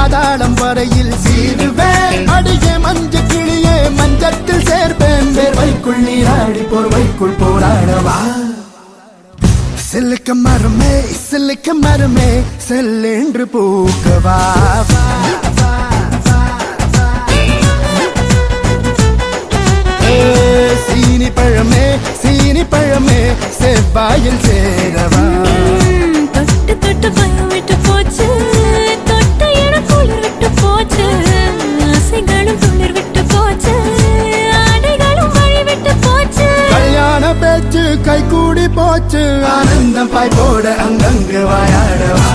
பாதாளம் வரையில் சீருவேன் அடியே மஞ்ச கிளியே மஞ்சத்தில் சேர்ப்பேன் வேர்வைக்குள் நீராடி போர்வைக்குள் போராடவா சில்லுக்க மரமே செல்லென்று பூக்கவா சீனி பழமே செவ்வாயில் சேரவா தொட்டு தொட்டு பயம் விட்டு போச்சு தொட்ட இடம் குளிர் விட்டு போச்சு ஆசைகளும் துளிர் விட்டு போச்சு ஆடைகளும் வழி விட்டு போச்சு கல்யாண பேச்சு கை கூடி போச்சு ஆனந்தம் பாய் போட அங்கங்கு வாயாடவா